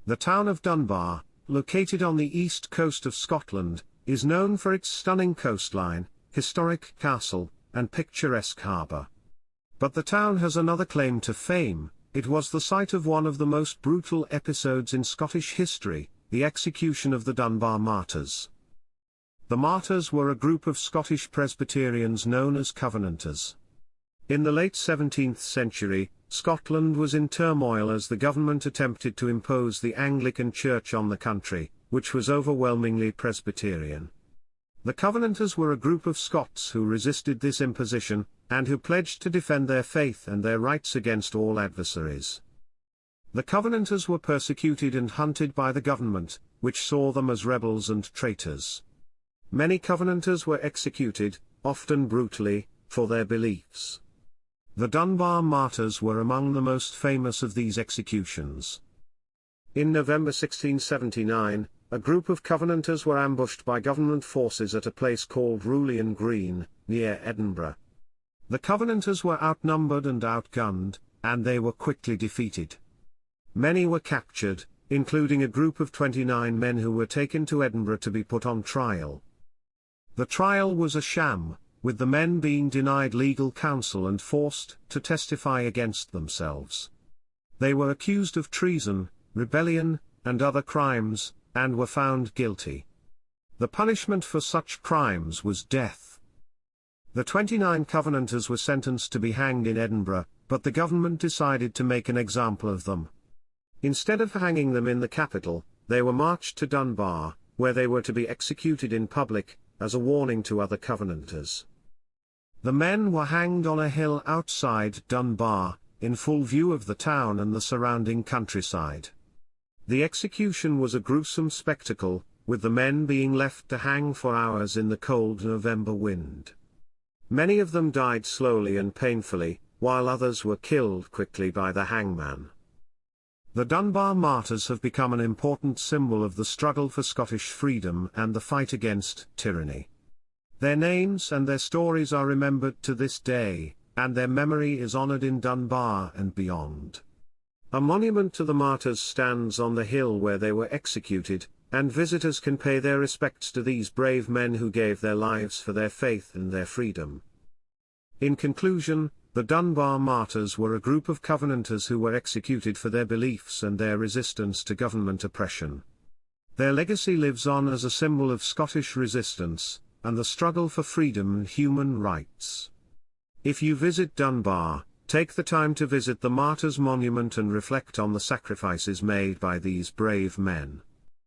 The town of Dunbar, located on the east coast of Scotland, is known for its stunning coastline, historic castle, and picturesque harbour. But the town has another claim to fame: it was the site of one of the most brutal episodes in Scottish history, the execution of the Dunbar Martyrs. The Martyrs were a group of Scottish Presbyterians known as Covenanters. In the late 17th century, Scotland was in turmoil as the government attempted to impose the Anglican Church on the country, which was overwhelmingly Presbyterian. The Covenanters were a group of Scots who resisted this imposition, and who pledged to defend their faith and their rights against all adversaries. The Covenanters were persecuted and hunted by the government, which saw them as rebels and traitors. Many Covenanters were executed, often brutally, for their beliefs. The Dunbar Martyrs were among the most famous of these executions. In November 1679, a group of Covenanters were ambushed by government forces at a place called Roulian Green, near Edinburgh. The Covenanters were outnumbered and outgunned, and they were quickly defeated. Many were captured, including a group of 29 men who were taken to Edinburgh to be put on trial. The trial was a sham, with the men being denied legal counsel and forced to testify against themselves. They were accused of treason, rebellion, and other crimes, and were found guilty. The punishment for such crimes was death. The 29 Covenanters were sentenced to be hanged in Edinburgh, but the government decided to make an example of them. Instead of hanging them in the capital, they were marched to Dunbar, where they were to be executed in public, as a warning to other Covenanters. The men were hanged on a hill outside Dunbar, in full view of the town and the surrounding countryside. The execution was a gruesome spectacle, with the men being left to hang for hours in the cold November wind. Many of them died slowly and painfully, while others were killed quickly by the hangman. The Dunbar Martyrs have become an important symbol of the struggle for Scottish freedom and the fight against tyranny. Their names and their stories are remembered to this day, and their memory is honoured in Dunbar and beyond. A monument to the martyrs stands on the hill where they were executed, and visitors can pay their respects to these brave men who gave their lives for their faith and their freedom. In conclusion, the Dunbar Martyrs were a group of Covenanters who were executed for their beliefs and their resistance to government oppression. Their legacy lives on as a symbol of Scottish resistance, and the struggle for freedom and human rights. If you visit Dunbar, take the time to visit the Martyrs' Monument and reflect on the sacrifices made by these brave men.